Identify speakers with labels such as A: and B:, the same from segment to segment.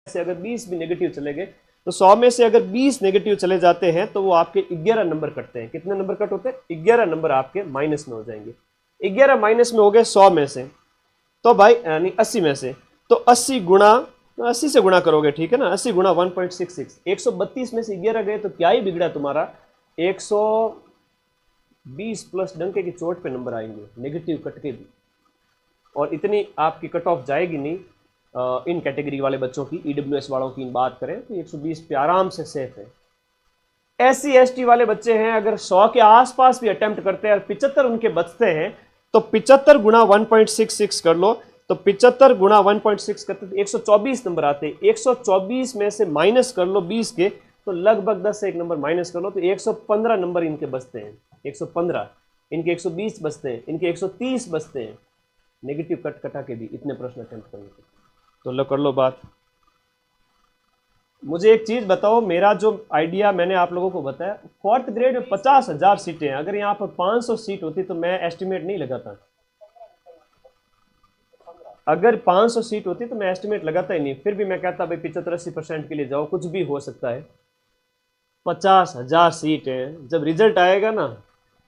A: से अगर 20 भी नेगेटिव चले गए तो 100 में से अगर 20 नेगेटिव चले जाते हैं तो वो आपके 11 नंबर कटते हैं। कितने नंबर कट होते हैं? 11 नंबर आपके माइनस में हो जाएंगे। 11 माइनस में हो गए 100 में से, तो भाई यानी 80 में से, तो 80 गुणा 80 से गुणा करोगे, ठीक है ना, 80 गुणा 1.66, 132 में से 11 गए तो क्या ही बिगड़ा तुम्हारा, 120 प्लस डंके की चोट पे नंबर आएंगे नेगेटिव कट के भी, और इतनी आपकी कट ऑफ जाएगी नहीं। इन कैटेगरी वाले बच्चों की, ईडब्ल्यूएस वालों की बात करें तो 120 पे आराम से सेफ है। एससी एसटी वाले बच्चे हैं, अगर 100 के आसपास भी अटेम्प्ट करते हैं और 75 उनके बचते हैं तो 75 गुणा 1.66 कर लो, तो 75 गुणा 1.6 करते तो 124 नंबर आते हैं। 124 में से माइनस कर लो 20 के, तो लगभग 10 से एक नंबर माइनस कर लो तो 115 नंबर इनके बचते हैं। 115, इनके 120 बचते हैं, इनके 130 बचते हैं नेगेटिव कट कटा के भी इतने प्रश्न अटेम्प्ट करने के। तो लो कर लो बात। मुझे एक चीज बताओ, मेरा जो आइडिया मैंने आप लोगों को बताया, 4th ग्रेड में 50,000 सीटें हैं, अगर यहाँ पर 500 सीट होती तो मैं एस्टिमेट नहीं लगाता। अगर 500 सीट होती तो मैं एस्टिमेट लगाता ही नहीं, फिर भी मैं कहता भाई 75-80% के लिए जाओ, कुछ भी हो सकता है। 50,000 सीट है, जब रिजल्ट आएगा ना,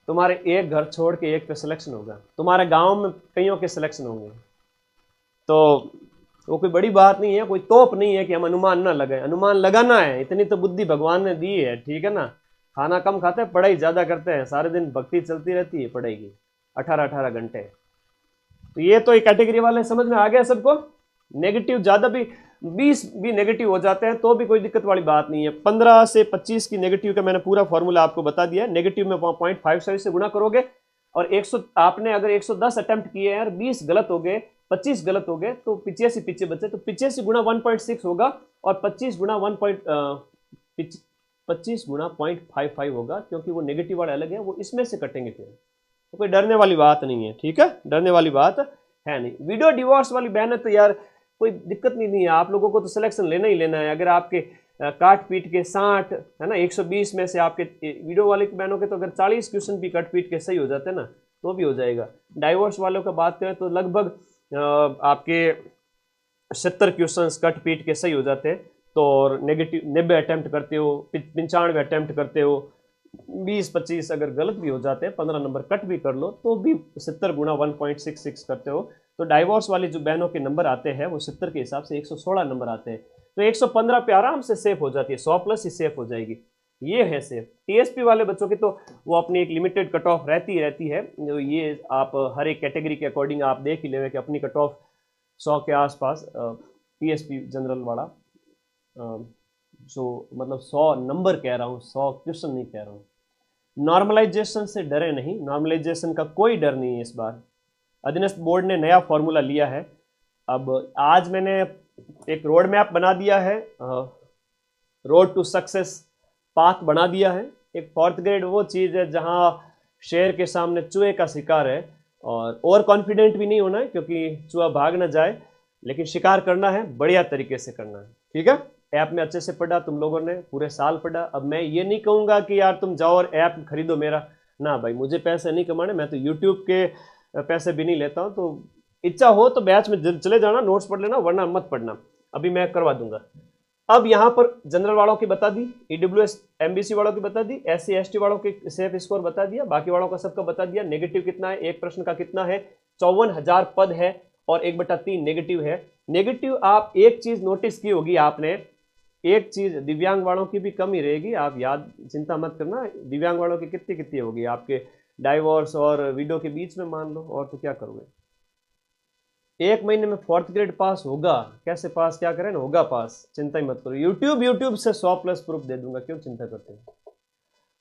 A: तुम्हारे एक घर छोड़ के एक पे सिलेक्शन होगा, तुम्हारे गांव में कईयों के सिलेक्शन होंगे, तो वो कोई बड़ी बात नहीं है, कोई तोप नहीं है कि हम अनुमान ना लगाएं। अनुमान लगाना है, इतनी तो बुद्धि भगवान ने दी है, ठीक है ना। खाना कम खाते हैं, पढ़ाई ज्यादा करते हैं, सारे दिन भक्ति चलती रहती है पढ़ाई की, 18-18 घंटे। तो ये तो एक कैटेगरी वाले समझ में आ गया सबको। नेगेटिव ज्यादा भी 20 भी नेगेटिव हो जाते हैं तो भी कोई दिक्कत वाली बात नहीं है। 15 से 25 की नेगेटिव का मैंने पूरा फॉर्मूला आपको बता दिया है। नेगेटिव में 0.57 से गुणा करोगे, और 100 आपने अगर 110 अटेम्प्ट किए हैं और 20 गलत हो गए, 25 गलत हो गए, तो 85 पीछे बचे, तो 85 गुणा 1.6 होगा, और 25 गुणा 0.55 होगा, क्योंकि वो नेगेटिव वाले अलग है, वो इसमें से कटेंगे फिर। तो कोई डरने वाली बात नहीं है, ठीक है, डरने वाली बात है नहीं। वीडियो डिवोर्स वाली बहन है तो यार कोई दिक्कत नहीं है, आप लोगों को तो सिलेक्शन लेना ही लेना है। अगर आपके काट पीट के 60 है ना, 120 में से आपके वीडियो वाले बहनों के तो अगर 40 क्वेश्चन भी कट पीट के सही हो जाते हैं ना, तो भी हो जाएगा। डाइवोर्स वालों का बात करें तो लगभग आपके 70 क्वेश्चन कट पीट के सही हो जाते हैं। तो नेगेटिव 90 अटेम्प्ट करते हो, 95 अटेम्प्ट करते हो, 20-25 अगर गलत भी हो जाते हैं, 15 नंबर कट भी कर लो, तो भी 70 गुणा 1.66 करते हो, तो डाइवोर्स वाली जो बहनों के नंबर आते हैं वो 70 के हिसाब से 116 नंबर आते हैं। तो 115 पे आराम से सेफ हो जाती है, 100 प्लस ही सेफ हो जाएगी, ये है सेफ। टीएसपी वाले बच्चों की तो वो अपनी एक लिमिटेड कट ऑफ रहती है, जो ये आप हर एक कैटेगरी के अकॉर्डिंग आप देख ही लेंगे कि अपनी कट ऑफ 100 के आसपास। टीएसपी जनरल वाला जो मतलब 100 नंबर कह रहा हूँ, 100 क्वेश्चन नहीं कह रहा हूँ। नॉर्मलाइजेशन से डरे नहीं, नॉर्मलाइजेशन का कोई डर नहीं है। इस बार अधीनस्थ बोर्ड ने नया फॉर्मूला लिया है। अब आज मैंने एक रोड मैप बना दिया है, रोड टू सक्सेस पाथ बना दिया है। एक 4th ग्रेड वो चीज़ है जहाँ शेर के सामने चूहे का शिकार है, और ओवर कॉन्फिडेंट भी नहीं होना है क्योंकि चूहा भाग ना जाए, लेकिन शिकार करना है, बढ़िया तरीके से करना है, ठीक है। ऐप में अच्छे से पढ़ा, तुम लोगों ने पूरे साल पढ़ा। अब मैं ये नहीं कहूँगा कि यार तुम जाओ और ऐप खरीदो मेरा, ना भाई, मुझे पैसे नहीं कमाने, मैं तो यूट्यूब के पैसे भी नहीं लेता हूँ। तो इच्छा हो तो बैच में चले जाना, नोट्स पढ़ लेना, वरना मत पढ़ना, अभी मैं करवा दूंगा। अब यहाँ पर जनरल वालों की बता दी, ईडब्ल्यूएस एमबीसी वालों की बता दी, एससी एसटी वालों की सेफ स्कोर बता दिया, बाकी वालों का सबका बता दिया। नेगेटिव कितना है, एक प्रश्न का कितना है, 54,000 पद है और 1/3 नेगेटिव है। नेगेटिव आप एक चीज नोटिस की होगी आपने, एक चीज दिव्यांग वालों की भी कम ही रहेगी, आप याद चिंता मत करना। दिव्यांग वालों की कितनी कितनी होगी आपके डाइवोर्स और विडो के बीच में, मान लो, और तो क्या करोगे। 1 महीने में 4th ग्रेड पास होगा, कैसे पास, क्या करें ना, होगा पास, चिंता ही मत करो। यूट्यूब से 100 प्लस प्रूफ दे दूंगा, क्यों चिंता करते हैं।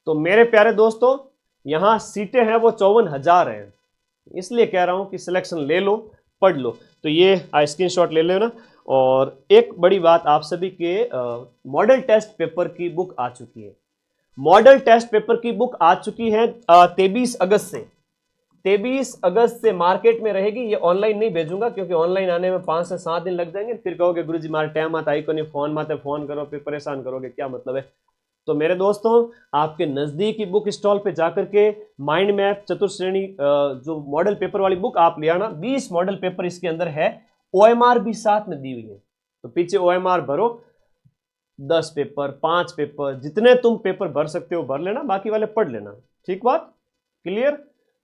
A: तो मेरे प्यारे दोस्तों, यहाँ सीटें हैं वो 54,000 हैं, इसलिए कह रहा हूं कि सिलेक्शन ले लो, पढ़ लो। तो ये स्क्रीनशॉट ले लेना। और एक बड़ी बात, आप सभी के मॉडल टेस्ट पेपर की बुक आ चुकी है। मॉडल टेस्ट पेपर की बुक आ चुकी है 23 अगस्त से। 23 अगस्त से मार्केट में रहेगी। ये ऑनलाइन नहीं भेजूंगा क्योंकि ऑनलाइन आने में 5 से 7 दिन लग जाएंगे, फिर कहोगे गुरुजी मारे टाइम आता आई को नहीं, फोन माते फोन करो, फिर परेशान करोगे, क्या मतलब है। तो मेरे दोस्तों, आपके नजदीकी बुक स्टॉल पे जाकर के माइंड मैप चतुर्श्रेणी जो मॉडल पेपर वाली बुक आप ले आना। 20 मॉडल पेपर इसके अंदर है, OMR भी साथ में दी हुई है। तो पीछे OMR भरो, 10 पेपर, 5 पेपर, जितने तुम पेपर भर सकते हो भर लेना, बाकी वाले पढ़ लेना। ठीक बात, क्लियर?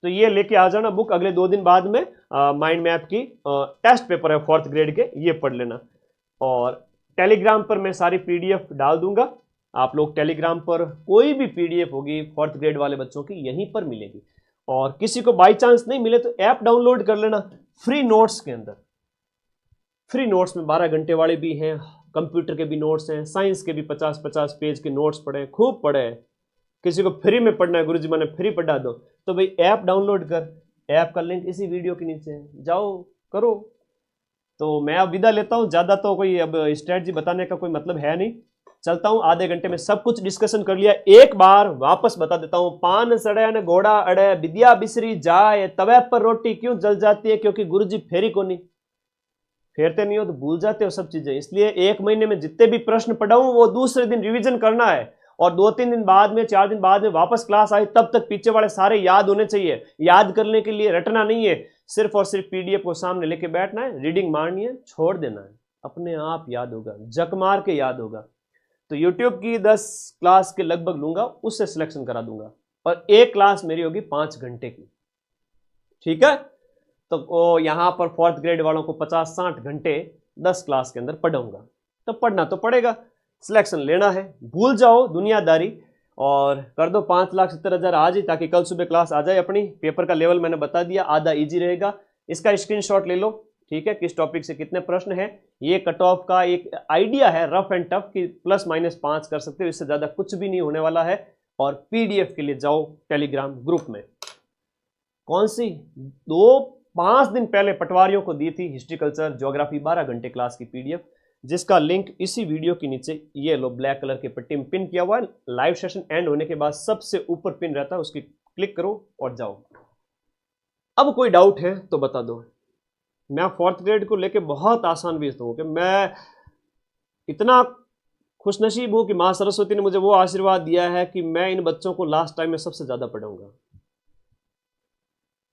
A: तो ये लेके आ जाना बुक, अगले 2 दिन बाद में माइंड मैप की टेस्ट पेपर है 4th ग्रेड के, ये पढ़ लेना। और टेलीग्राम पर मैं सारी PDF डाल दूंगा, आप लोग टेलीग्राम पर कोई भी PDF होगी 4th ग्रेड वाले बच्चों की यहीं पर मिलेगी। और किसी को बाई चांस नहीं मिले तो ऐप डाउनलोड कर लेना फ्री नोट्स के अंदर। फ्री नोट्स में 12 घंटे वाले भी हैं, कंप्यूटर के भी नोट्स हैं, साइंस के भी 50-50 पेज के नोट्स पढ़े, खूब पढ़े। किसी को फ्री में पढ़ना है, गुरुजी मैंने फ्री पढ़ा दो, तो भाई ऐप डाउनलोड कर, ऐप का लिंक इसी वीडियो के नीचे है, जाओ करो। तो मैं अब विदा लेता हूँ, ज़्यादा तो कोई अब स्ट्रेटजी बताने का कोई मतलब है नहीं, चलता हूँ। आधे घंटे में सब कुछ डिस्कशन कर लिया, एक बार वापस बता देता हूँ। पान सड़े न घोड़ा अड़े, विद्या बिसरी जाए, तवे पर रोटी क्यों जल जाती है? क्योंकि गुरुजी फेरी को नहीं फेरते नहीं हो तो भूल जाते हो सब चीजें। इसलिए 1 महीने में जितने भी प्रश्न पढ़ाऊं वो दूसरे दिन रिवीजन करना है, और 2-3 दिन बाद में, 4 दिन बाद में वापस क्लास आए तब तक पीछे वाले सारे याद होने चाहिए। याद करने के लिए रटना नहीं है, सिर्फ और सिर्फ PDF को सामने लेके बैठना है, रीडिंग मारनी है, छोड़ देना है, अपने आप याद होगा, जक मार के याद होगा। तो YouTube की 10 क्लास के लगभग लूंगा, उससे सिलेक्शन करा दूंगा, और एक क्लास मेरी होगी 5 घंटे की। ठीक है, तो यहां पर 4th ग्रेड वालों को 50-60 घंटे 10 क्लास के अंदर पढ़ाऊंगा। तो पढ़ना तो पड़ेगा, सिलेक्शन लेना है, भूल जाओ दुनियादारी और कर दो 5,70,000 आज ही, ताकि कल सुबह क्लास आ जाए अपनी। पेपर का लेवल मैंने बता दिया, आधा इजी रहेगा, इसका स्क्रीनशॉट ले लो। ठीक है, किस टॉपिक से कितने प्रश्न है, ये कट ऑफ का एक आइडिया है, रफ एंड टफ की +-5 कर सकते हो, इससे ज्यादा कुछ भी नहीं होने वाला है। और PDF के लिए जाओ टेलीग्राम ग्रुप में। कौन सी 5 दिन पहले पटवारियों को दी थी हिस्ट्री कल्चर ज्योग्राफी 12 घंटे क्लास की PDF, जिसका लिंक इसी वीडियो के नीचे ये लो ब्लैक कलर के पट्टी में पिन किया हुआ है। लाइव सेशन एंड होने के बाद सबसे ऊपर पिन रहता है, उसकी क्लिक करो और जाओ। अब कोई डाउट है तो बता दो। मैं 4th ग्रेड को लेके बहुत आसान व्यस्त हूं कि मैं इतना खुशनसीब हूं कि मां सरस्वती ने मुझे वो आशीर्वाद दिया है कि मैं इन बच्चों को लास्ट टाइम में सबसे ज्यादा पढ़ाऊंगा।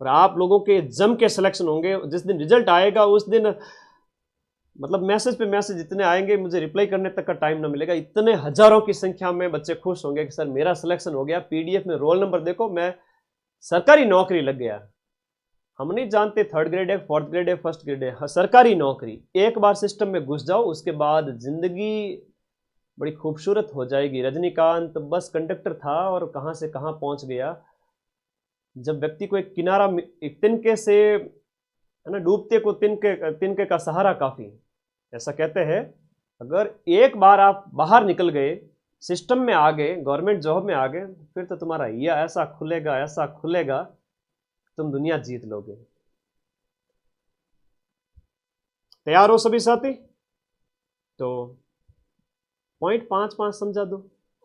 A: और आप लोगों के जम के सिलेक्शन होंगे, जिस दिन रिजल्ट आएगा उस दिन मतलब मैसेज पे मैसेज इतने आएंगे, मुझे रिप्लाई करने तक का टाइम ना मिलेगा। इतने हजारों की संख्या में बच्चे खुश होंगे कि सर मेरा सिलेक्शन हो गया, PDF में रोल नंबर देखो, मैं सरकारी नौकरी लग गया। हम नहीं जानते 3rd ग्रेड है, 4th ग्रेड है, 1st ग्रेड है, सरकारी नौकरी। एक बार सिस्टम में घुस जाओ, उसके बाद जिंदगी बड़ी खूबसूरत हो जाएगी। रजनीकांत बस कंडक्टर था और कहां से कहां पहुंच गया। जब व्यक्ति को एक किनारा, एक तिनके से, है ना, डूबते को तिनके का सहारा काफी, ऐसा कहते हैं। अगर एक बार आप बाहर निकल गए, सिस्टम में आ गए, गवर्नमेंट जॉब में आ गए, फिर तो तुम्हारा ये ऐसा खुलेगा, तुम दुनिया जीत लोगे। तैयार हो सभी साथी? तो पॉइंट 5-5 समझा दो।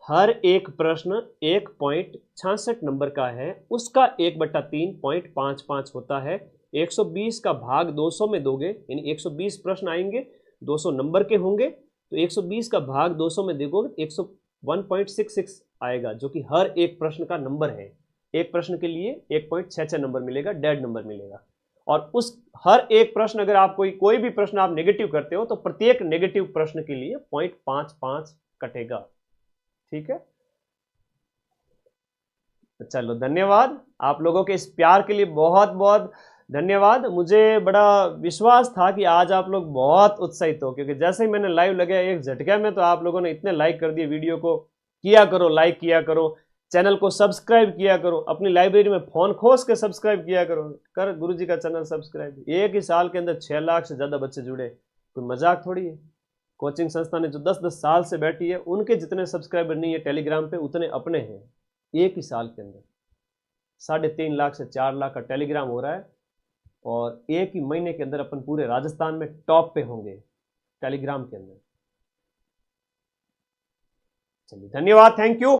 A: हर एक प्रश्न 1.66 नंबर का है, उसका 1/3 0.55 होता है। 120 का भाग 200 में दोगे, यानी 120 प्रश्न आएंगे, 200 नंबर के होंगे, तो 120 का भाग 200 में देखोगे 101.66 आएगा, जो कि हर एक प्रश्न का नंबर है। एक प्रश्न के लिए 1.66 नंबर मिलेगा, डेड नंबर मिलेगा। और उस हर एक प्रश्न, अगर आप कोई भी प्रश्न आप नेगेटिव करते हो तो प्रत्येक नेगेटिव प्रश्न के लिए 0.55 कटेगा। ठीक है, तो चलो, धन्यवाद आप लोगों के इस प्यार के लिए, बहुत बहुत धन्यवाद। मुझे बड़ा विश्वास था कि आज आप लोग बहुत उत्साहित हो, क्योंकि जैसे ही मैंने लाइव लगाया एक झटके में तो आप लोगों ने इतने लाइक कर दिए। वीडियो को किया करो, लाइक किया करो, चैनल को सब्सक्राइब किया करो, अपनी लाइब्रेरी में फोन खोस के सब्सक्राइब किया करो, कर गुरुजी का चैनल सब्सक्राइब। एक ही साल के अंदर 6 लाख से ज्यादा बच्चे जुड़े, कोई मजाक थोड़ी है। कोचिंग संस्था ने जो 10-10 साल से बैठी है, उनके जितने सब्सक्राइबर नहीं है टेलीग्राम पे, उतने अपने हैं। एक ही साल के अंदर 3.5 लाख से 4 लाख का टेलीग्राम हो रहा है, और एक ही महीने के अंदर अपन पूरे राजस्थान में टॉप पे होंगे टेलीग्राम के अंदर। चलिए, धन्यवाद, थैंक यू।